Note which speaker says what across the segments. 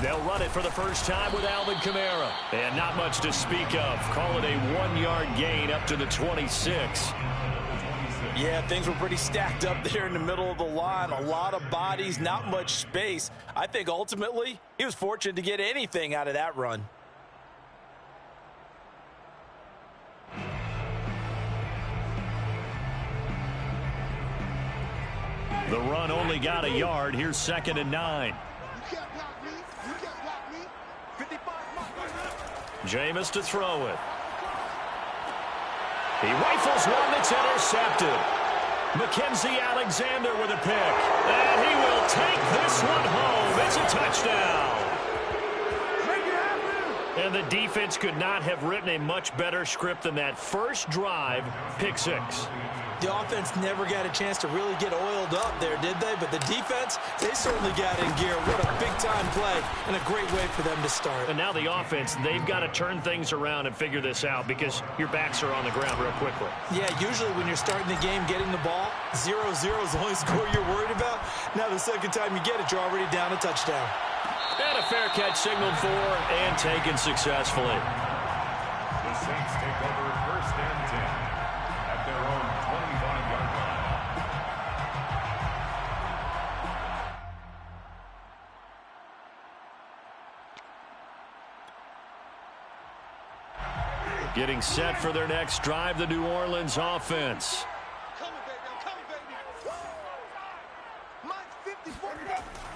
Speaker 1: They'll run it for the first time with Alvin Kamara. And not much to speak of. Call it a 1-yard gain up to the 26.
Speaker 2: Yeah, things were pretty stacked up there in the middle of the line. A lot of bodies, not much space. I think ultimately he was fortunate to get anything out of that run.
Speaker 1: The run only got a yard. Here's 2nd and 9. Jameis to throw it. He rifles one that's intercepted. Mackenzie Alexander with a pick. And he will take this one home. It's a touchdown. And the defense could not have written a much better script than that first drive, pick 6.
Speaker 2: The offense never got a chance to really get oiled up there, did they? But the defense, they certainly got in gear. What a big-time play and a great way for them to start.
Speaker 1: And now the offense, they've got to turn things around and figure this out because your backs are on the ground real quickly.
Speaker 2: Yeah, usually when you're starting the game, getting the ball, 0-0 is the only score you're worried about. Now the second time you get it, you're already down a touchdown.
Speaker 1: And a fair catch signaled for and taken successfully.
Speaker 3: The Saints take over 1st and 10 at their own 25-yard line.
Speaker 1: Getting set for their next drive, the New Orleans offense.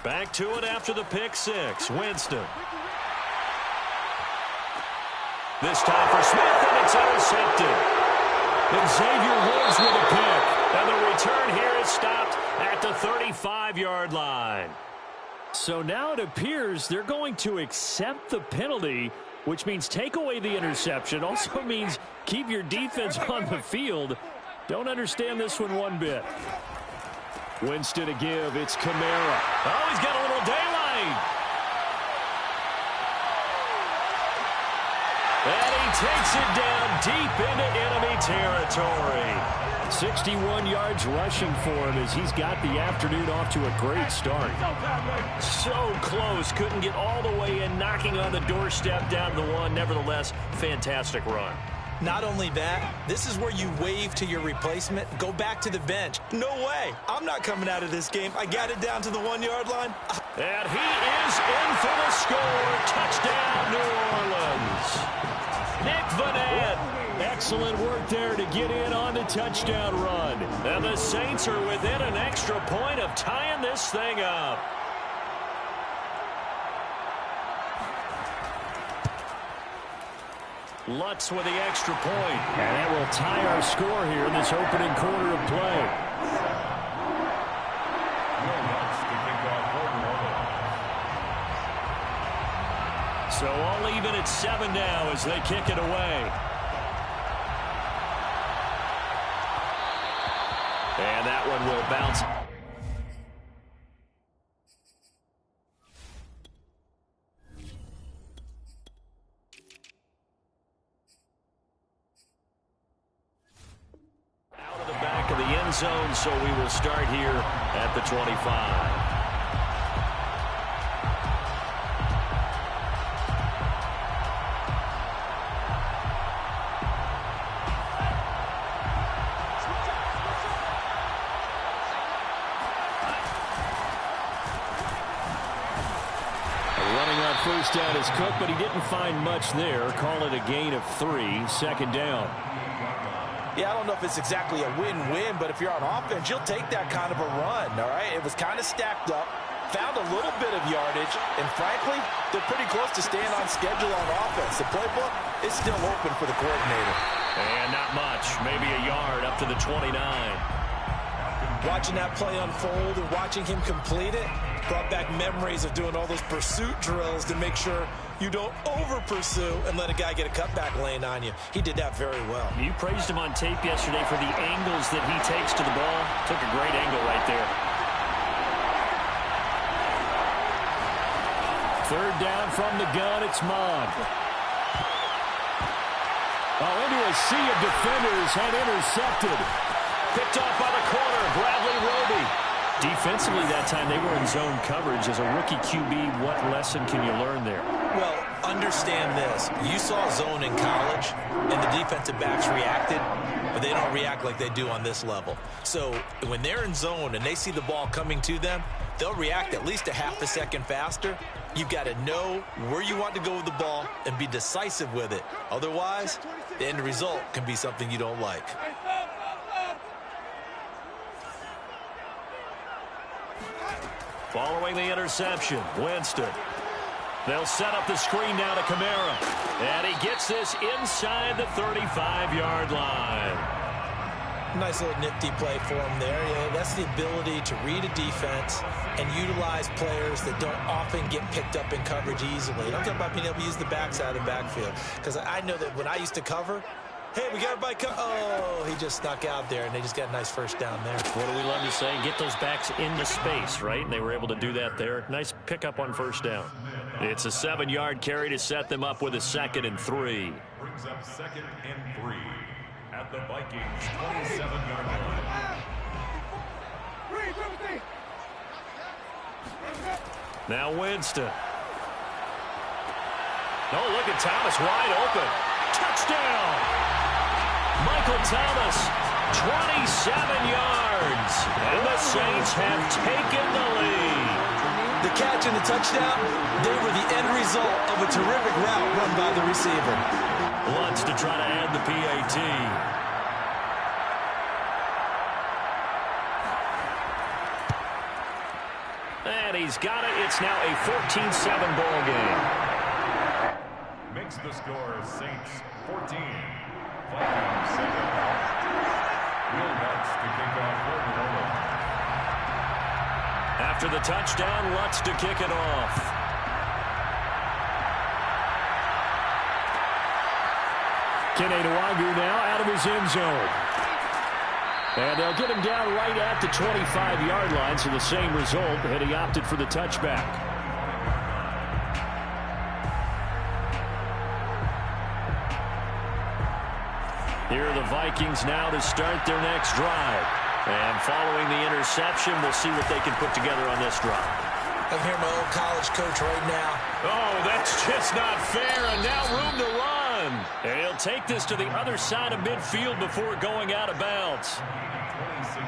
Speaker 1: Back to it after the pick 6. Winston. This time for Smith, and it's intercepted. And Xavier Woods with a pick. And the return here is stopped at the 35-yard line. So now it appears they're going to accept the penalty, which means take away the interception. Also means keep your defense on the field. Don't understand this one bit. Winston to give. It's Kamara. Oh, he's got a little daylight. And he takes it down deep into enemy territory. 61 yards rushing for him as he's got the afternoon off to a great start. So close. Couldn't get all the way in, knocking on the doorstep down to the 1. Nevertheless, fantastic run.
Speaker 2: Not only that, this is where you wave to your replacement, go back to the bench. No way. I'm not coming out of this game. I got it down to the 1-yard line.
Speaker 1: And he is in for the score. Touchdown, New Orleans. Nick Vanette. Excellent work there to get in on the touchdown run. And the Saints are within an extra point of tying this thing up. Lutz with the extra point. And that will tie our score here in this opening quarter of play. So all even at 7 now as they kick it away. And that one will bounce. Zone, so we will start here at the 25. Running on first down is Cook, but he didn't find much there. Call it a gain of 3, 2nd down.
Speaker 2: Yeah, I don't know if it's exactly a win-win, but if you're on offense, you'll take that kind of a run, all right? It was kind of stacked up, found a little bit of yardage, and frankly, they're pretty close to staying on schedule on offense. The playbook is still open for the coordinator.
Speaker 1: And not much, maybe a yard up to the 29.
Speaker 2: Watching that play unfold and watching him complete it brought back memories of doing all those pursuit drills to make sure you don't over-pursue and let a guy get a cutback lane on you. He did that very well.
Speaker 1: You praised him on tape yesterday for the angles that he takes to the ball. Took a great angle right there. 3rd down from the gun, it's Mond. Oh, into a sea of defenders and intercepted. Picked off by the corner, Bradley Roby. Defensively that time, they were in zone coverage. As a rookie QB, what lesson can you learn there?
Speaker 2: Well, understand this. You saw zone in college, and the defensive backs reacted, but they don't react like they do on this level. So when they're in zone and they see the ball coming to them, they'll react at least a half a second faster. You've got to know where you want to go with the ball and be decisive with it. Otherwise, the end result can be something you don't like.
Speaker 1: Following the interception, Winston. They'll set up the screen now to Kamara. And he gets this inside the 35-yard line.
Speaker 2: Nice little nifty play for him there. Yeah, that's the ability to read a defense and utilize players that don't often get picked up in coverage easily. And I'm talking about being able to use the backside of the backfield. Because I know that when I used to cover, hey, we got everybody. Oh, he just snuck out there, and they just got a nice first down there.
Speaker 1: What do we love to say? Get those backs into space, right? And they were able to do that there. Nice pickup on first down. It's a 7-yard carry to set them up with a 2nd and 3.
Speaker 3: Brings up 2nd and 3 at the Vikings 27-yard line.
Speaker 1: Now Winston. Oh, look at Thomas wide open. Touchdown! Michael Thomas, 27 yards. And the Saints have taken the lead.
Speaker 2: The catch and the touchdown, they were the end result of a terrific route run by the receiver.
Speaker 1: Lutz to try to add the PAT. And he's got it. It's now a 14-7 ball game.
Speaker 3: Makes the score Saints 14. Vikings 7. Will Lutz to kick off for the moment.
Speaker 1: After the touchdown, Lutz to kick it off. Kene Nwagu now out of his end zone. And they'll get him down right at the 25-yard line, so the same result, and he opted for the touchback. Here are the Vikings now to start their next drive. And following the interception, we'll see what they can put together on this drive.
Speaker 2: I can hear my old college coach right now.
Speaker 1: Oh, that's just not fair, and now room to run. And he'll take this to the other side of midfield before going out of bounds.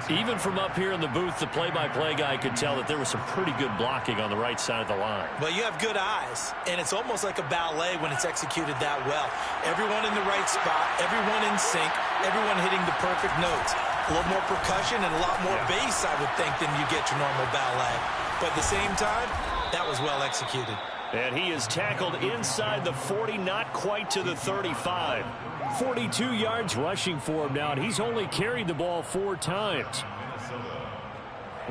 Speaker 1: Even from up here in the booth, the play-by-play guy could tell that there was some pretty good blocking on the right side of the line.
Speaker 2: Well, you have good eyes, and it's almost like a ballet when it's executed that well. Everyone in the right spot, everyone in sync, everyone hitting the perfect notes. A little more percussion and a lot more bass, I would think, than you get your normal ballet. But at the same time, that was well executed.
Speaker 1: And he is tackled inside the 40, not quite to the 35. 42 yards rushing for him now, and he's only carried the ball 4 times.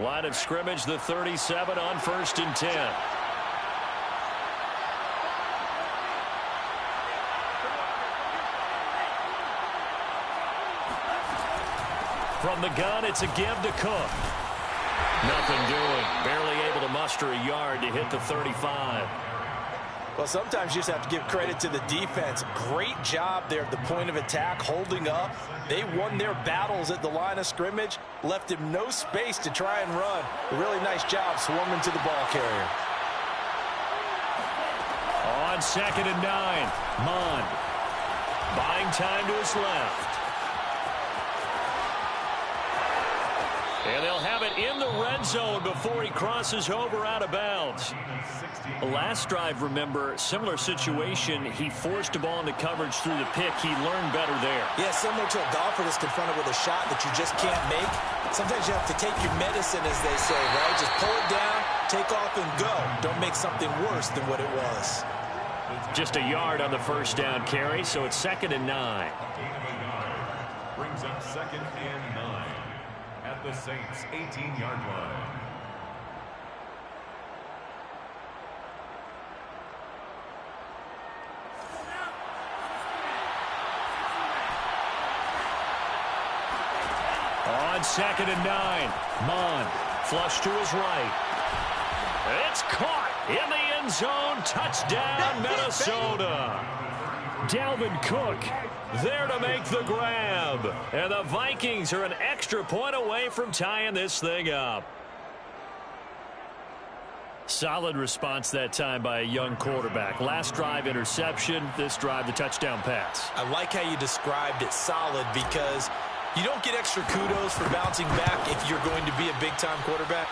Speaker 1: Line of scrimmage, the 37 on 1st and 10. From the gun, it's a give to Cook. Nothing doing. Barely able to muster a yard to hit the 35.
Speaker 2: Well, sometimes you just have to give credit to the defense. Great job there at the point of attack, holding up. They won their battles at the line of scrimmage, left him no space to try and run. A really nice job swarming to the ball carrier.
Speaker 1: On 2nd and 9, Mond buying time to his left. And they'll have it in the red zone before he crosses over out of bounds. Last drive, remember, similar situation. He forced a ball into coverage through the pick. He learned better there.
Speaker 2: Yeah, similar to a golfer that's confronted with a shot that you just can't make. Sometimes you have to take your medicine, as they say, right? Just pull it down, take off, and go. Don't make something worse than what it was.
Speaker 1: Just a yard on the first down carry, so it's 2nd and 9.
Speaker 3: Brings up 2nd and 9 at the Saints' 18-yard line.
Speaker 1: On 2nd and 9, Mond flush to his right. It's caught in the end zone. Touchdown, Minnesota. Dalvin Cook there to make the grab. And the Vikings are an extra point away from tying this thing up. Solid response that time by a young quarterback. Last drive, interception. This drive, the touchdown pass.
Speaker 2: I like how you described it, solid, because you don't get extra kudos for bouncing back if you're going to be a big-time quarterback.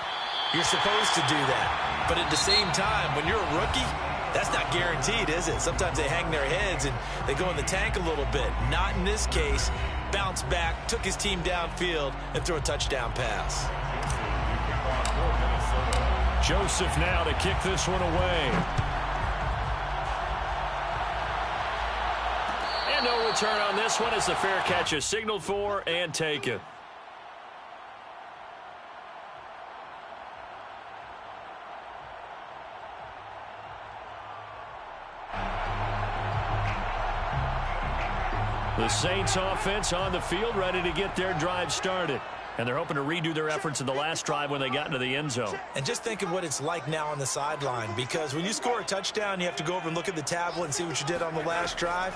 Speaker 2: You're supposed to do that. But at the same time, when you're a rookie, that's not guaranteed, is it? Sometimes they hang their heads and they go in the tank a little bit. Not in this case. Bounced back, took his team downfield, and threw a touchdown pass.
Speaker 1: Joseph now to kick this one away. And no return on this one as the fair catch is signaled for and taken. The Saints offense on the field, ready to get their drive started. And they're hoping to redo their efforts in the last drive when they got into the end zone.
Speaker 2: And just think of what it's like now on the sideline, because when you score a touchdown, you have to go over and look at the tablet and see what you did on the last drive.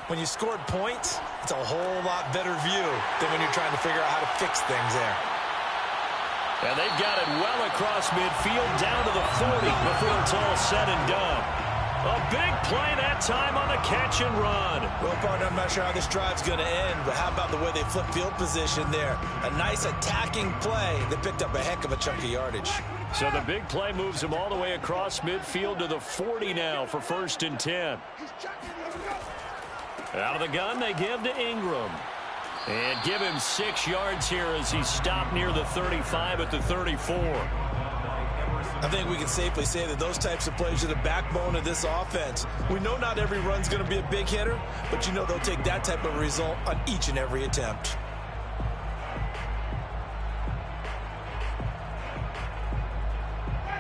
Speaker 2: When you scored points, it's a whole lot better view than when you're trying to figure out how to fix things there.
Speaker 1: And they've got it well across midfield, down to the 40 before it's all said and done. A big play that time on the catch and run.
Speaker 2: Well, partner, I'm not sure how this drive's going to end, but how about the way they flip field position there? A nice attacking play that picked up a heck of a chunk of yardage.
Speaker 1: So the big play moves him all the way across midfield to the 40 now for 1st and 10. Out of the gun, they give to Ingram. And give him 6 yards here as he stopped near the 35 at the 34.
Speaker 2: I think we can safely say that those types of plays are the backbone of this offense. We know not every run's going to be a big hitter, but you know they'll take that type of result on each and every attempt.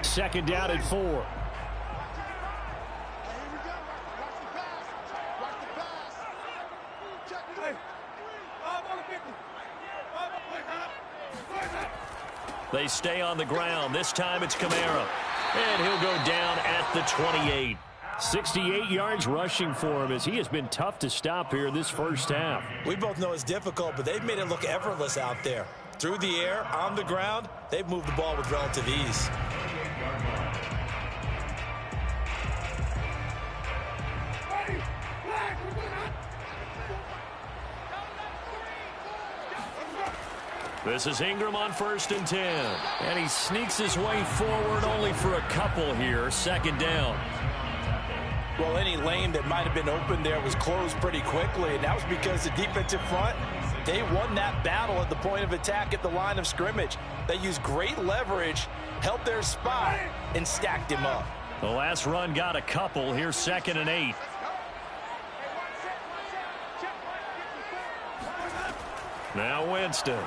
Speaker 1: Second down and 4. They stay on the ground. This time it's Kamara. And he'll go down at the 28. 68 yards rushing for him as he has been tough to stop here this first half.
Speaker 2: We both know it's difficult, but they've made it look effortless out there. Through the air, on the ground, they've moved the ball with relative ease.
Speaker 1: This is Ingram on 1st and 10. And he sneaks his way forward only for a couple here. Second down.
Speaker 2: Well, any lane that might have been open there was closed pretty quickly, and that was because the defensive front, they won that battle at the point of attack at the line of scrimmage. They used great leverage, held their spot, and stacked him up.
Speaker 1: The last run got a couple. Here's 2nd and 8. Now Winston.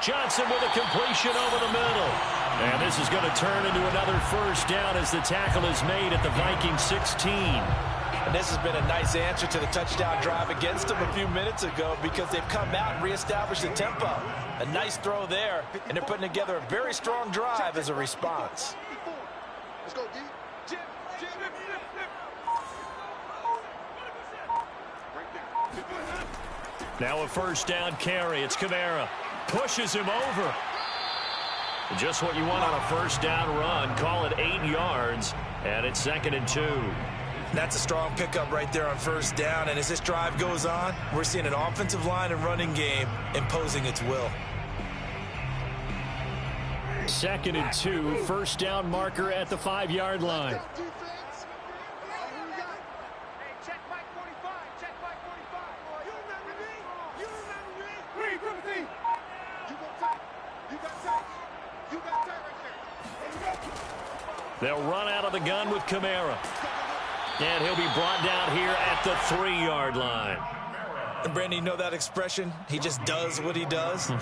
Speaker 1: Johnson with a completion over the middle. And this is going to turn into another first down as the tackle is made at the Vikings 16.
Speaker 2: And this has been a nice answer to the touchdown drive against them a few minutes ago because they've come out and reestablished the tempo. A nice throw there, and they're putting together a very strong drive as a response.
Speaker 4: Let's go, D.
Speaker 1: Now a first down carry. It's Kamara. Pushes him over. Just what you want on a first down run. Call it 8 yards. And it's 2nd and 2.
Speaker 2: That's a strong pickup right there on first down. And as this drive goes on, we're seeing an offensive line and running game imposing its will.
Speaker 1: 2nd and 2. First down marker at the 5-yard line. They'll run out of the gun with Kamara. And he'll be brought down here at the 3-yard line.
Speaker 2: And Brandon, you know that expression? He just does what he does.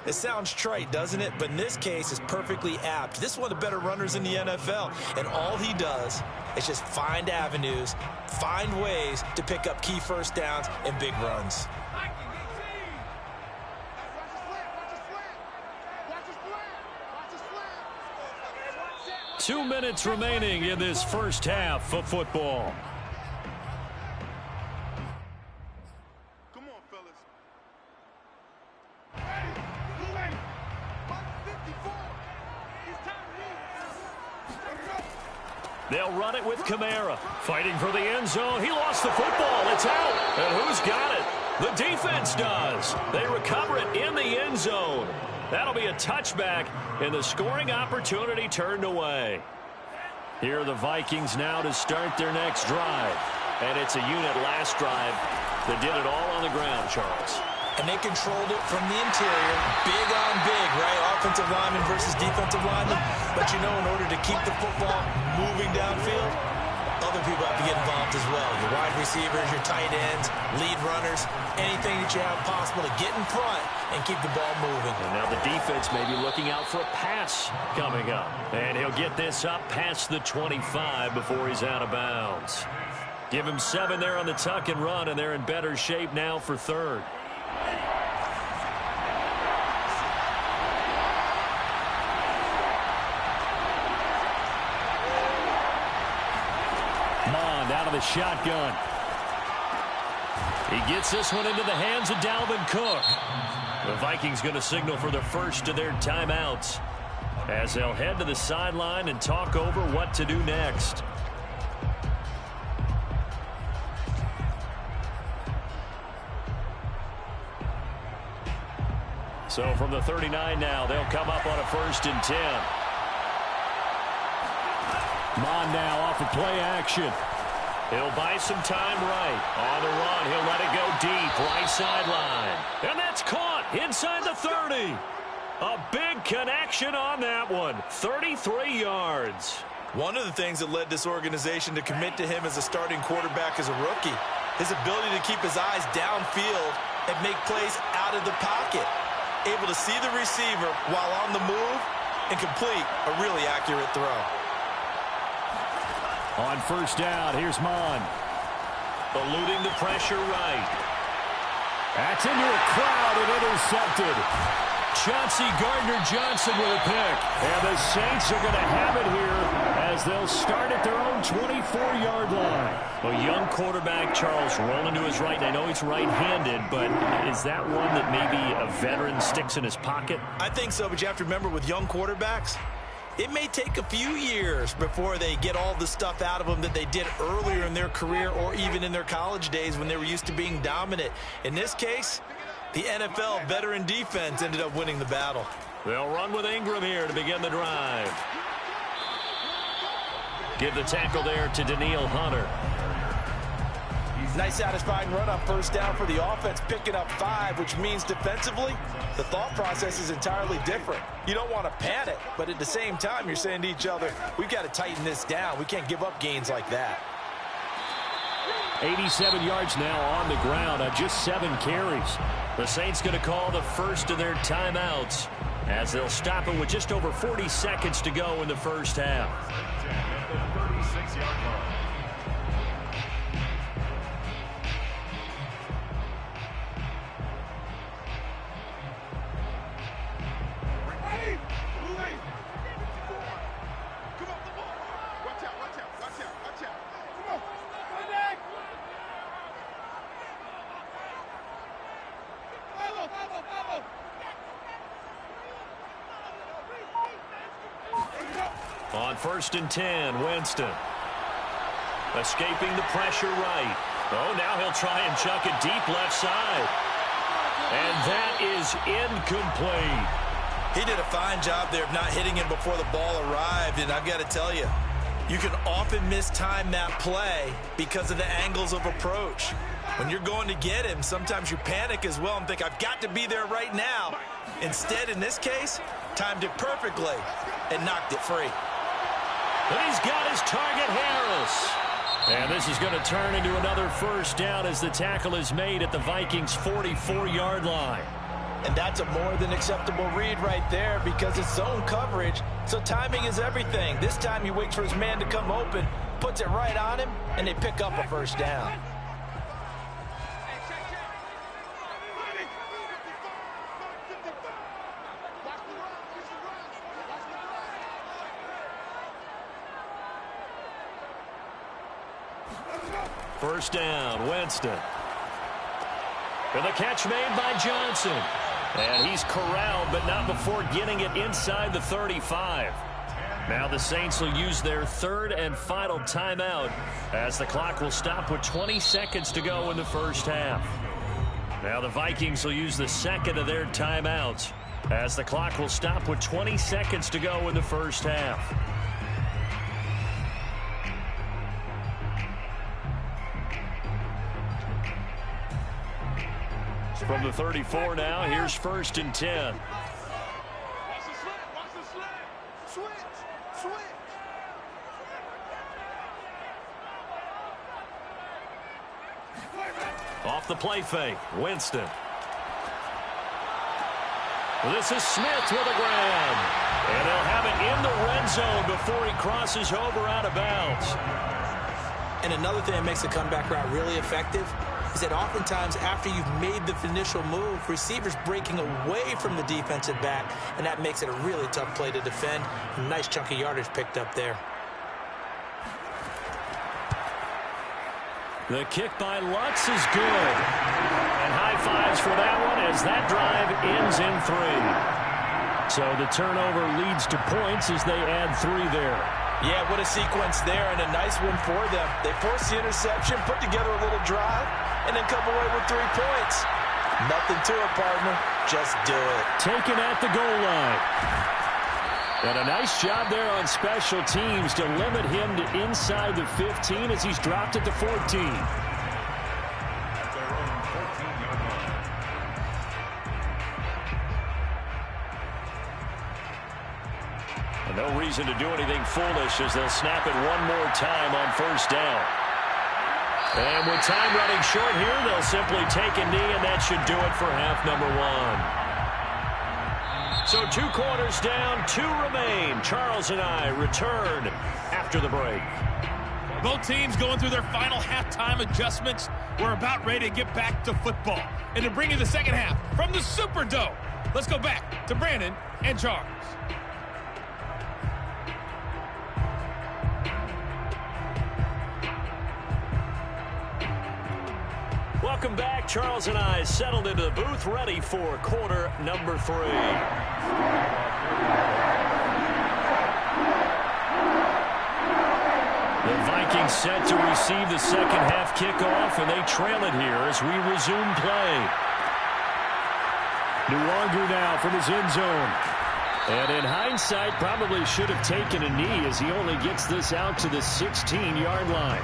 Speaker 2: It sounds trite, doesn't it? But in this case, it's perfectly apt. This is one of the better runners in the NFL. And all he does is just find avenues, find ways to pick up key first downs and big runs.
Speaker 1: 2 minutes remaining in this first half of football.
Speaker 4: Come on, fellas.
Speaker 1: They'll run it with Kamara. Fighting for the end zone. He lost the football. It's out. And who's got it? The defense does. They recover it in the end zone. That'll be a touchback, and the scoring opportunity turned away. Here are the Vikings now to start their next drive. And it's a unit last drive that did it all on the ground, Charles.
Speaker 2: And they controlled it from the interior, big on big, right? Offensive lineman versus defensive lineman. But you know, in order to keep the football moving downfield, other people have to get involved as well. Your wide receivers, your tight ends, lead runners, anything that you have possible to get in front and keep the ball moving.
Speaker 1: And now the defense may be looking out for a pass coming up. And he'll get this up past the 25 before he's out of bounds. Give him 7 there on the tuck and run, and they're in better shape now for third. Mond out of the shotgun. He gets this one into the hands of Dalvin Cook. The Vikings going to signal for the first of their timeouts as they'll head to the sideline and talk over what to do next. So from the 39 now, they'll come up on a 1st and 10. Mond now off of play action. He'll buy some time right. On the run, he'll let it go deep, right sideline. And that's caught inside the 30. A big connection on that one. 33 yards.
Speaker 2: One of the things that led this organization to commit to him as a starting quarterback as a rookie, his ability to keep his eyes downfield and make plays out of the pocket. Able to see the receiver while on the move and complete a really accurate throw.
Speaker 1: On 1st down, here's Mond. Eluding the pressure right. That's into a crowd and intercepted. Chauncey Gardner-Johnson with a pick. And the Saints are going to have it here as they'll start at their own 24-yard line. A young quarterback, Charles, rolling to his right. I know he's right-handed, but is that one that maybe a veteran sticks in his pocket?
Speaker 2: I think so, but you have to remember with young quarterbacks, it may take a few years before they get all the stuff out of them that they did earlier in their career or even in their college days when they were used to being dominant. In this case, the NFL veteran defense ended up winning the battle.
Speaker 1: They'll run with Ingram here to begin the drive. Give the tackle there to Daniil Hunter.
Speaker 2: Nice satisfying run on 1st down for the offense, picking up 5, which means defensively, the thought process is entirely different. You don't want to panic, but at the same time, you're saying to each other, we've got to tighten this down. We can't give up gains like that.
Speaker 1: 87 yards now on the ground on just 7 carries. The Saints going to call the first of their timeouts as they'll stop it with just over 40 seconds to go in the first half.
Speaker 3: 36-yard line.
Speaker 1: On 1st and 10, Winston. Escaping the pressure right. Oh, now he'll try and chuck it deep left side. And that is incomplete.
Speaker 2: He did a fine job there of not hitting him before the ball arrived, and I've got to tell you, you can often mistime that play because of the angles of approach. When you're going to get him, sometimes you panic as well and think, I've got to be there right now. Instead, in this case, timed it perfectly and knocked it free.
Speaker 1: And he's got his target, Harris. And this is going to turn into another 1st down as the tackle is made at the Vikings' 44-yard line.
Speaker 2: And that's a more than acceptable read right there because it's zone coverage, so timing is everything. This time he waits for his man to come open, puts it right on him, and they pick up a 1st down.
Speaker 1: First down, Winston. And the catch made by Johnson. And he's corralled, but not before getting it inside the 35. Now the Saints will use their third and final timeout as the clock will stop with 20 seconds to go in the first half. Now the Vikings will use the second of their timeouts as the clock will stop with 20 seconds to go in the first half. From the 34 now, here's 1st and 10. Off the play fake, Winston. This is Smith with a grab. And they'll have it in the red zone before he crosses over out of bounds.
Speaker 2: And another thing that makes the comeback route really effective is that oftentimes after you've made the initial move, receivers breaking away from the defensive back, and that makes it a really tough play to defend. A nice chunk of yardage picked up there.
Speaker 1: The kick by Lutz is good. And high fives for that one as that drive ends in 3. So the turnover leads to points as they add 3 there.
Speaker 2: Yeah, what a sequence there, and a nice one for them. They forced the interception, put together a little drive, and then come away with 3 points. Nothing to it, partner. Just do it.
Speaker 1: Taken at the goal line. And a nice job there on special teams to limit him to inside the 15 as he's dropped it to 14. And no reason to do anything foolish as they'll snap it one more time on 1st down. And with time running short here, they'll simply take a knee, and that should do it for half number 1. So 2 quarters down, 2 remain. Charles and I return after the break.
Speaker 5: Both teams going through their final halftime adjustments. We're about ready to get back to football. And to bring you the second half from the Superdome, let's go back to Brandon and Charles.
Speaker 1: Welcome back. Charles and I settled into the booth, ready for quarter number 3. The Vikings set to receive the second half kickoff, and they trail it here as we resume play. Nwangu now from his end zone. And in hindsight, probably should have taken a knee as he only gets this out to the 16-yard line.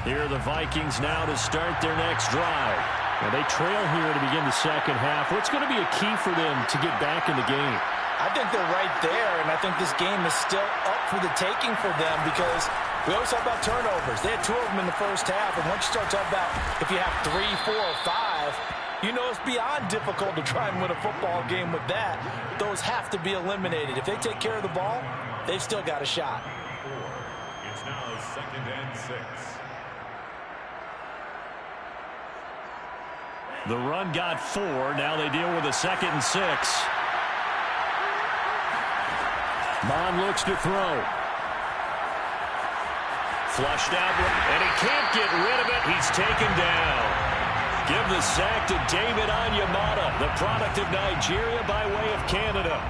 Speaker 1: Here are the Vikings now to start their next drive. Now they trail here to begin the second half. What's going to be a key for them to get back in the game?
Speaker 2: I think they're right there, and I think this game is still up for the taking for them because we always talk about turnovers. They had 2 of them in the first half, and once you start talking about if you have 3, 4, or 5, you know it's beyond difficult to try and win a football game with that. Those have to be eliminated. If they take care of the ball, they've still got a shot.
Speaker 3: It's now 2nd and 6.
Speaker 1: The run got 4. Now they deal with a 2nd and 6. Mon looks to throw. Flushed out, and he can't get rid of it. He's taken down. Give the sack to David Onyemata, the product of Nigeria by way of Canada.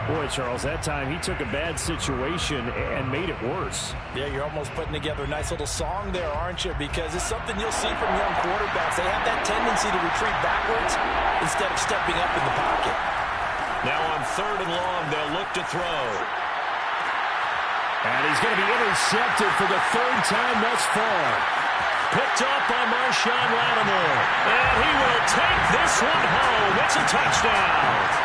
Speaker 1: Boy, Charles, that time he took a bad situation and made it worse.
Speaker 2: Yeah, you're almost putting together a nice little song there, aren't you? Because it's something you'll see from young quarterbacks. They have that tendency to retreat backwards instead of stepping up in the pocket.
Speaker 1: Now on 3rd and long, they'll look to throw. And he's going to be intercepted for the 3rd time thus far. Picked up by Marshawn Lattimore. And he will take this one home. It's a touchdown.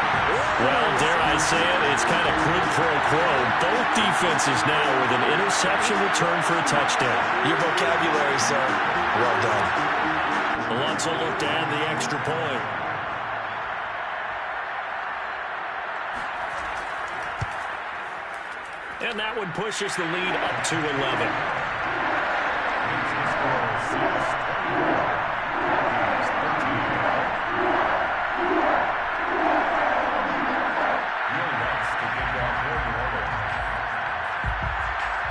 Speaker 1: Well, dare I say it, it's kind of quid pro quo. Both defenses now with an interception return for a touchdown.
Speaker 2: Your vocabulary, sir. Well done.
Speaker 1: Lutz will look to add the extra point. And that one pushes the lead up to 11.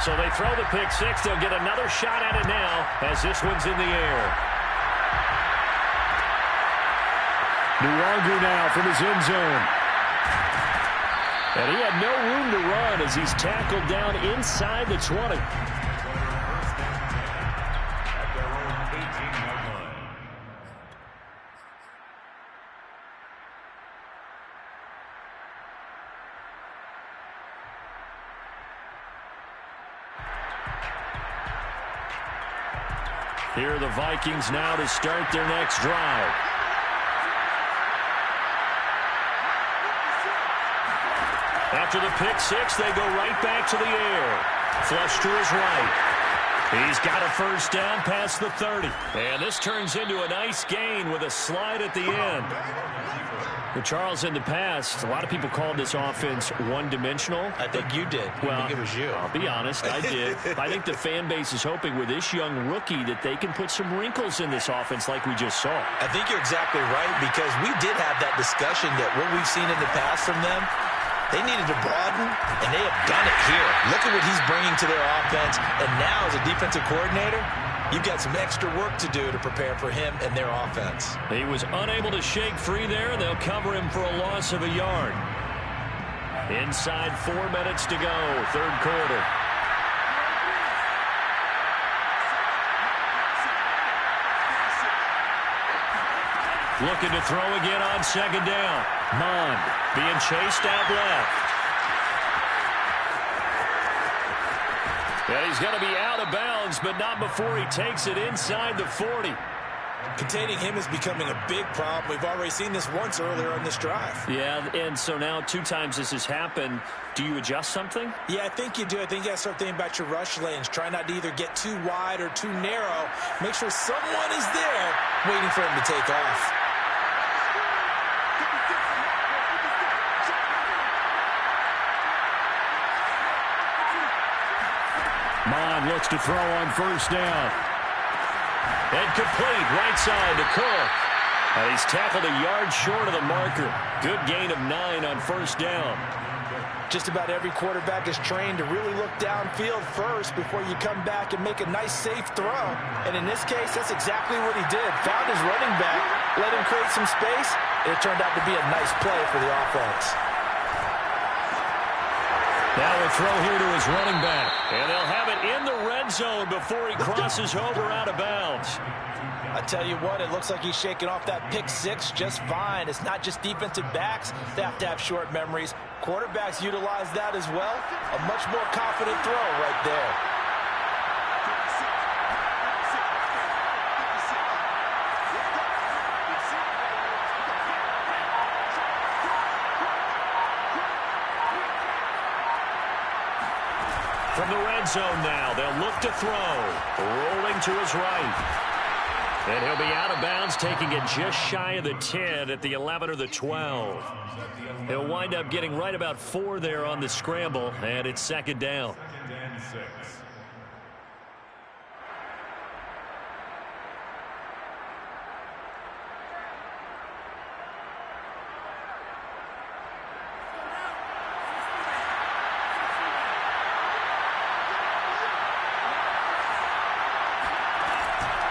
Speaker 1: So they throw the pick six. They'll get another shot at it now as this one's in the air. Nwangu now from his end zone. And he had no room to run as he's tackled down inside the 20. Here are the Vikings now to start their next drive. After the pick six, they go right back to the air. Flush to his right. He's got a first down past the 30. And this turns into a nice gain with a slide at the end. Well, Charles, in the past, a lot of people called this offense one-dimensional.
Speaker 2: I think you did.
Speaker 1: Well,
Speaker 2: I think it was you.
Speaker 1: I'll be honest, I did. I think the fan base is hoping with this young rookie that they can put some wrinkles in this offense like we just saw.
Speaker 2: I think you're exactly right, because we did have that discussion that what we've seen in the past from them, they needed to broaden, and they have done it here. Look at what he's bringing to their offense, and now as a defensive coordinator, you've got some extra work to do to prepare for him and their offense.
Speaker 1: He was unable to shake free there, and they'll cover him for a loss of a yard. Inside 4 minutes to go, third quarter. Looking to throw again on second down. Mond being chased out left. And he's going to be out of bounds, but not before he takes it inside the 40.
Speaker 2: Containing him is becoming a big problem. We've already seen this once earlier on this drive.
Speaker 1: Yeah, and so now 2 times this has happened. Do you adjust something?
Speaker 2: Yeah, I think you do. I think you got to start thinking about your rush lanes. Try not to either get too wide or too narrow. Make sure someone is there waiting for him to take off.
Speaker 1: Mond looks to throw on first down. And complete right side to Cook. And he's tackled a yard short of the marker. Good gain of 9 on first down.
Speaker 2: Just about every quarterback is trained to really look downfield first before you come back and make a nice, safe throw. And in this case, that's exactly what he did. Found his running back, let him create some space, and it turned out to be a nice play for the offense.
Speaker 1: Now a throw here to his running back. And they'll have it in the red zone before he crosses over out of bounds.
Speaker 2: I tell you what, it looks like he's shaking off that pick six just fine. It's not just defensive backs that have to have short memories. Quarterbacks utilize that as well. A much more confident throw right there.
Speaker 1: From the red zone now, they'll look to throw. Rolling to his right. And he'll be out of bounds, taking it just shy of the 10 at the 11 or the 12. He'll wind up getting right about 4 there on the scramble, and it's second down.
Speaker 3: Second and 6.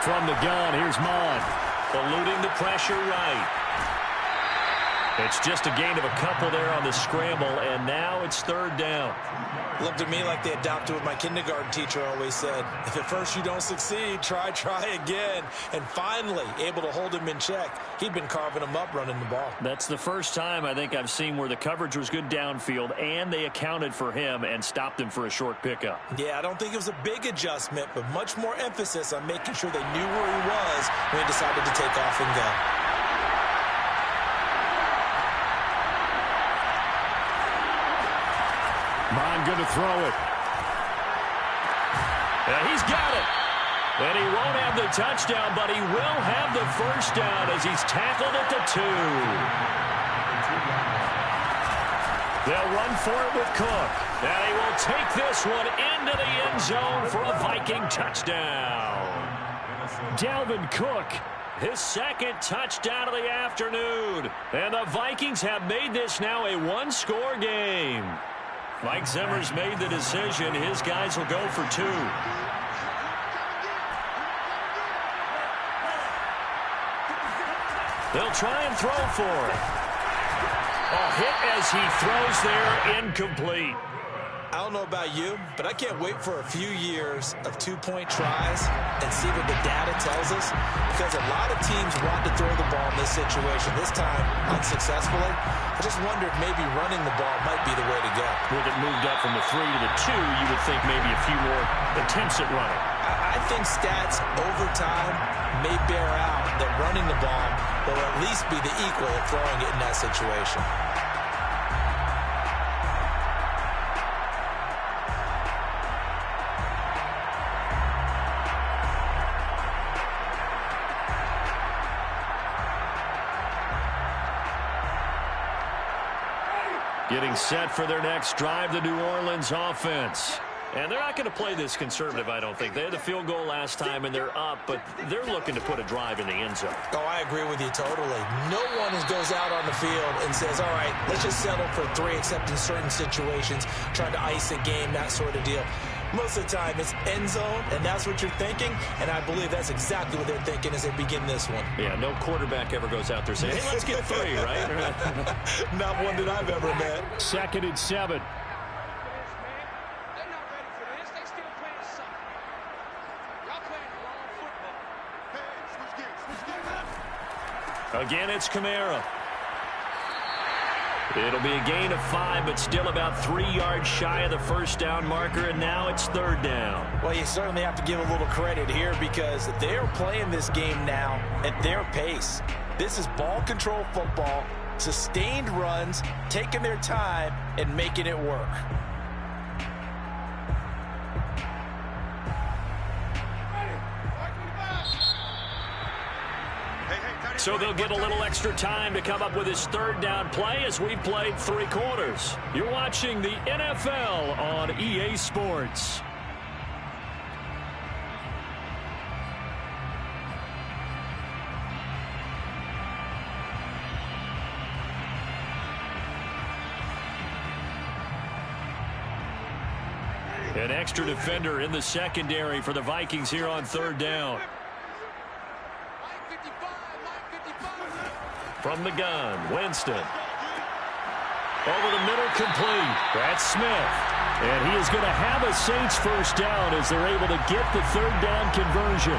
Speaker 1: From the gun, here's Mond. Eluding the pressure right. It's just a gain of a couple there on the scramble, and now it's third down.
Speaker 2: Looked to me like they adopted what my kindergarten teacher always said. If at first you don't succeed, try again. And finally, able to hold him in check. He'd been carving him up running the ball.
Speaker 1: That's the first time I think I've seen where the coverage was good downfield, and they accounted for him and stopped him for a short pickup.
Speaker 2: Yeah, I don't think it was a big adjustment, but much more emphasis on making sure they knew where he was when he decided to take off and go.
Speaker 1: Mond going to throw it. And he's got it. And he won't have the touchdown, but he will have the first down as he's tackled at the 2. They'll run for it with Cook. And he will take this one into the end zone for a Viking touchdown. Dalvin Cook, his second touchdown of the afternoon. And the Vikings have made this now a one-score game. Mike Zimmer's made the decision. His guys will go for 2. They'll try and throw for it. A hit as he throws there, incomplete.
Speaker 2: I don't know about you, but I can't wait for a few years of 2-point tries and see what the data tells us, because a lot of teams want to throw the ball in this situation, this time unsuccessfully. I just wondered maybe running the ball might be the way to go.
Speaker 1: With it moved up from the 3 to the 2, you would think maybe a few more attempts at running.
Speaker 2: I think stats over time may bear out that running the ball will at least be the equal of throwing it in that situation.
Speaker 1: Getting set for their next drive, the New Orleans offense. And they're not going to play this conservative, I don't think. They had the field goal last time, and they're up, but they're looking to put a drive in the end zone.
Speaker 2: Oh, I agree with you totally. No one goes out on the field and says, all right, let's just settle for 3, except in certain situations, trying to ice a game, that sort of deal. Most of the time, it's end zone, and that's what you're thinking, and I believe that's exactly what they're thinking as they begin this one.
Speaker 1: Yeah, no quarterback ever goes out there saying, hey, let's get 3, right?
Speaker 2: Not one that I've ever met.
Speaker 1: 2nd and 7. Again, it's Kamara. It'll be a gain of 5, but still about 3 yards shy of the first down marker, and now it's 3rd down.
Speaker 2: Well, you certainly have to give a little credit here because they're playing this game now at their pace. This is ball control football, sustained runs, taking their time, and making it work.
Speaker 1: So they'll get a little extra time to come up with his 3rd down play as we've played 3 quarters. You're watching the NFL on EA Sports. An extra defender in the secondary for the Vikings here on 3rd down. From the gun, Winston. Over the middle, complete. That's Smith. And he is going to have a Saints 1st down as they're able to get the 3rd down conversion.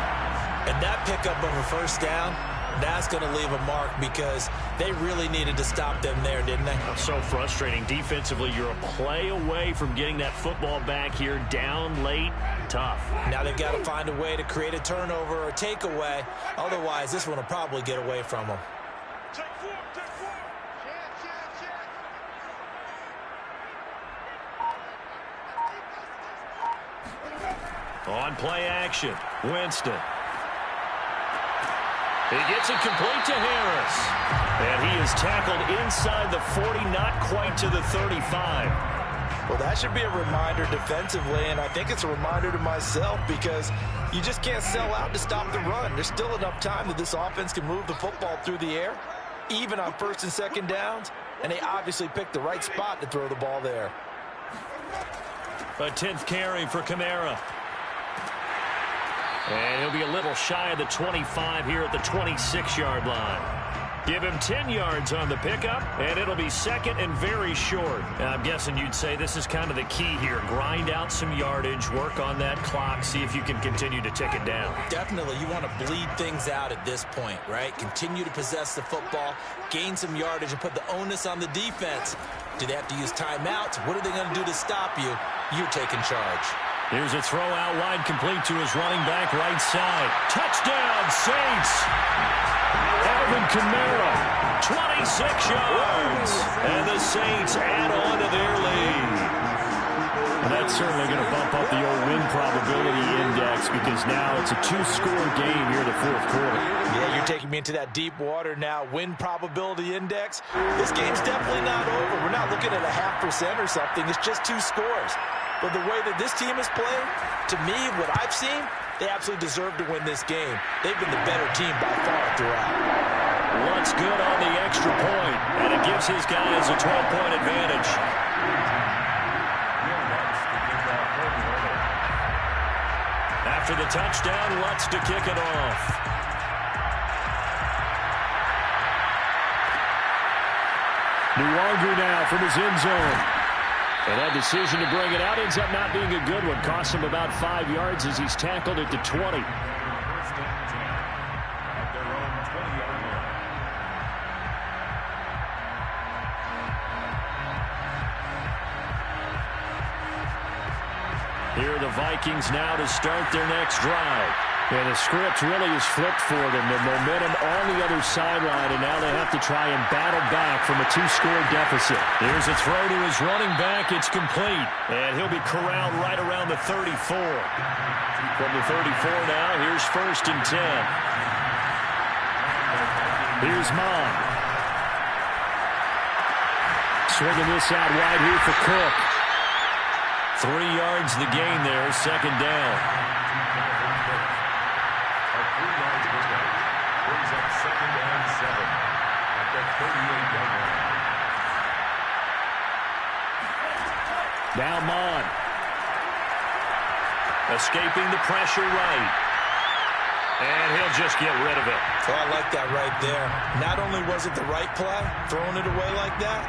Speaker 2: And that pickup of a 1st down, that's going to leave a mark because they really needed to stop them there, didn't they?
Speaker 1: So frustrating. Defensively, you're a play away from getting that football back here down late. Tough.
Speaker 2: Now they've got to find a way to create a turnover or takeaway. Otherwise, this one will probably get away from them.
Speaker 1: On play action, Winston. He gets it complete to Harris. And he is tackled inside the 40, not quite to the 35.
Speaker 2: Well, that should be a reminder defensively, and I think it's a reminder to myself because you just can't sell out to stop the run. There's still enough time that this offense can move the football through the air, even on 1st and 2nd downs, and they obviously picked the right spot to throw the ball there.
Speaker 1: A 10th carry for Kamara. And he'll be a little shy of the 25 here at the 26-yard line. Give him 10 yards on the pickup, and it'll be 2nd and very short. Now, I'm guessing you'd say this is kind of the key here. Grind out some yardage, work on that clock, see if you can continue to tick it down.
Speaker 2: Definitely. You want to bleed things out at this point, right? Continue to possess the football, gain some yardage, and put the onus on the defense. Do they have to use timeouts? What are they going to do to stop you? You're taking charge.
Speaker 1: Here's a throw out wide, complete to his running back right side. Touchdown, Saints! Alvin Kamara, 26 yards. And the Saints add on to their lead. And that's certainly going to bump up the old win probability index because now it's a 2-score game here in the 4th quarter.
Speaker 2: Yeah, you're taking me into that deep water now. Win probability index. This game's definitely not over. We're not looking at a 0.5% or something. It's just 2 scores. But the way that this team is playing, to me, what I've seen, they absolutely deserve to win this game. They've been the better team by far throughout.
Speaker 1: What's good on the extra point, and it gives his guys a 12-point advantage. after the touchdown, Lutz to kick it off. Nuangu now from his end zone. And that decision to bring it out ends up not being a good one. Costs him about 5 yards as he's tackled at the 20.
Speaker 3: First and 10 at their own 20-yard line.
Speaker 1: Here are the Vikings now to start their next drive. And the script really is flipped for them. The momentum on the other sideline, and now they have to try and battle back from a 2-score deficit. Here's a throw to his running back. It's complete. And he'll be corralled right around the 34. From the 34 now, here's 1st and 10. Here's Mon. Swinging this out wide here for Cook. 3 yards the gain there, 2nd down.
Speaker 3: A 3-yard pickup brings up 2nd and 7 at the 38-yard line.
Speaker 1: Now Mon. Escaping the pressure right. And he'll just get rid of it.
Speaker 2: Oh, I like that right there. Not only was it the right play, throwing it away like that,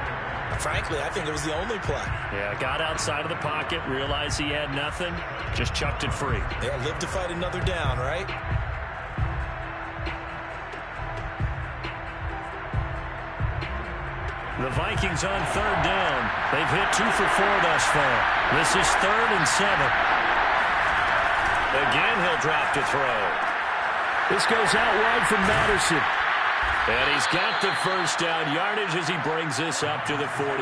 Speaker 2: frankly, I think it was the only play.
Speaker 1: Yeah, got outside of the pocket, realized he had nothing, just chucked it free.
Speaker 2: Yeah, live to fight another down, right?
Speaker 1: The Vikings on 3rd down. They've hit 2 for 4 thus far. This is 3rd and 7. Again, he'll drop to throw. This goes out wide from Madison. And he's got the 1st down yardage as he brings this up to the 47.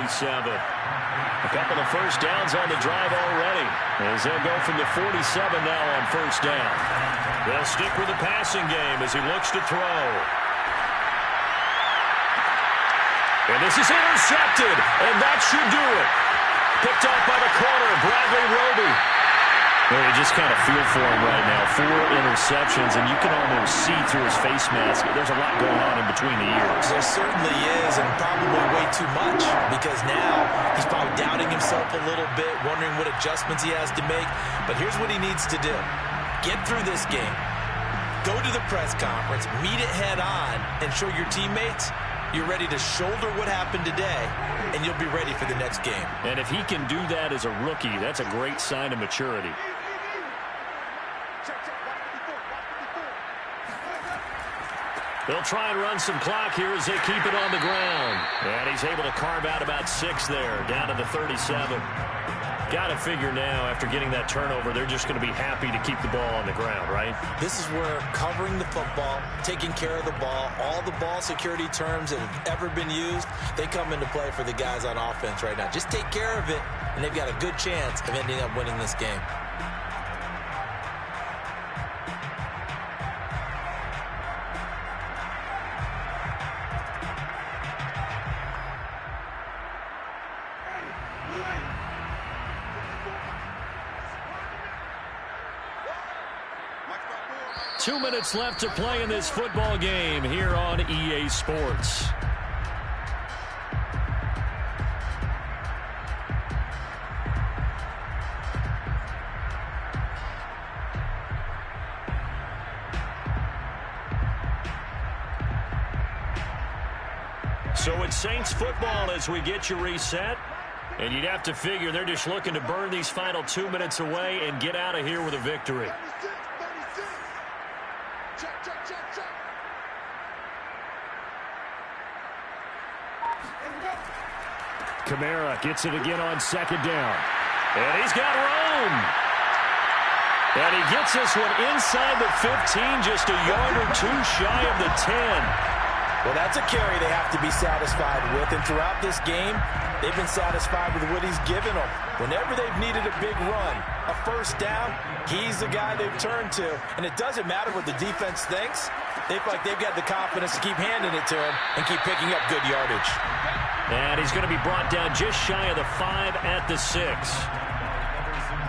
Speaker 1: A couple of 1st downs on the drive already. As they'll go from the 47 now on 1st down. They'll stick with the passing game as he looks to throw. And this is intercepted, and that should do it. Picked off by the corner, Bradley Roby. Well, you just kind of feel for him right now. 4 interceptions, and you can almost see through his face mask. There's a lot going on in between the ears.
Speaker 2: There certainly is, and probably way too much, because now he's probably doubting himself a little bit, wondering what adjustments he has to make. But here's what he needs to do. Get through this game. Go to the press conference, meet it head on, and show your teammates you're ready to shoulder what happened today, and you'll be ready for the next game.
Speaker 1: And if he can do that as a rookie, that's a great sign of maturity. They'll try and run some clock here as they keep it on the ground. And he's able to carve out about 6 there, down to the 37. Got to figure now, after getting that turnover, they're just going to be happy to keep the ball on the ground, right?
Speaker 2: This is where covering the football, taking care of the ball, all the ball security terms that have ever been used, they come into play for the guys on offense right now. Just take care of it, and they've got a good chance of ending up winning this game.
Speaker 1: Two minutes left to play in this football game here on EA Sports. So it's Saints football as we get you reset. And you'd have to figure they're just looking to burn these final 2 minutes away and get out of here with a victory. Kamara gets it again on 2nd down. And he's got room. And he gets this one inside the 15, just a yard or 2 shy of the 10.
Speaker 2: Well, that's a carry they have to be satisfied with. And throughout this game, they've been satisfied with what he's given them. Whenever they've needed a big run, a 1st down, he's the guy they've turned to. And it doesn't matter what the defense thinks. They feel like they've got the confidence to keep handing it to him and keep picking up good yardage.
Speaker 1: And he's going to be brought down just shy of the 5 at the 6.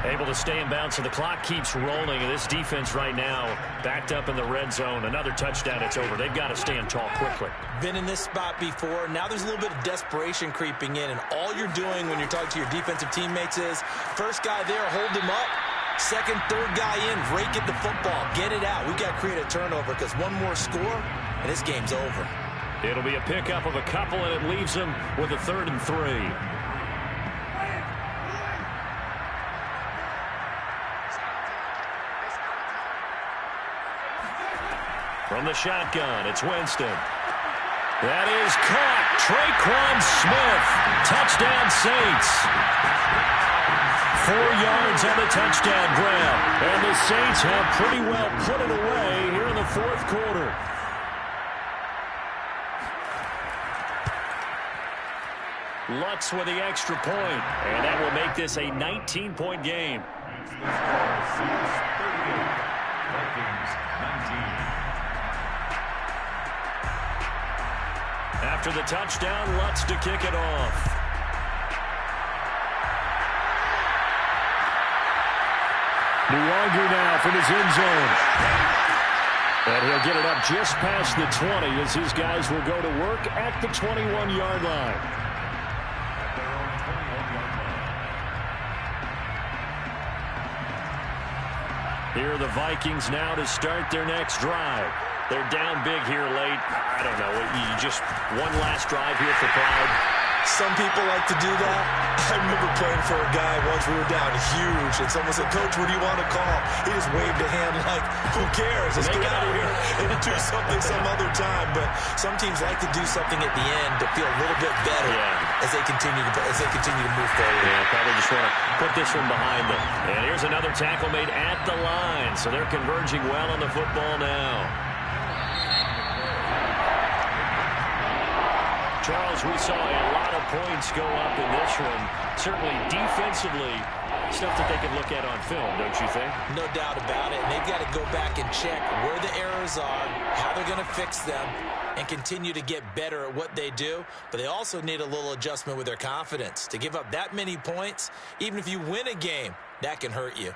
Speaker 1: Able to stay in bounds, so the clock keeps rolling. And this defense right now backed up in the red zone. Another touchdown, it's over. They've got to stand tall quickly.
Speaker 2: Been in this spot before. Now there's a little bit of desperation creeping in. And all you're doing when you're talking to your defensive teammates is, first guy there, hold him up. Second, third guy in, rake at the football. Get it out. We've got to create a turnover because one more score, and this game's over.
Speaker 1: It'll be a pickup of a couple, and it leaves them with a 3rd and 3. From the shotgun, it's Winston. That is caught. Traquan Smith. Touchdown, Saints. 4 yards on the touchdown grab. And the Saints have pretty well put it away here in the 4th quarter. Lutz with the extra point. And that will make this a 19-point game.
Speaker 3: Saints 38, Vikings 19.
Speaker 1: After the touchdown, Lutz to kick it off. Luongo now from his end zone. And he'll get it up just past the 20 as his guys will go to work at the 21-yard line.
Speaker 3: At their own 21-yard line.
Speaker 1: Here are the Vikings now to start their next drive. They're down big here late. I don't know. You just one last drive here for pride.
Speaker 2: Some people like to do that. I remember playing for a guy once. We were down huge, and someone said, "Coach, what do you want to call?" He just waved a hand like, "Who cares? Let's get out of here and do something some other time." But some teams like to do something at the end to feel a little bit better as they continue to move forward.
Speaker 1: Yeah, probably just want to put this one behind them. And here's another tackle made at the line, so they're converging well on the football now. Charles, we saw a lot of points go up in this one. Certainly defensively, stuff that they can look at on film, don't you think?
Speaker 2: No doubt about it. And they've got to go back and check where the errors are, how they're going to fix them, and continue to get better at what they do. But they also need a little adjustment with their confidence. To give up that many points, even if you win a game, that can hurt you.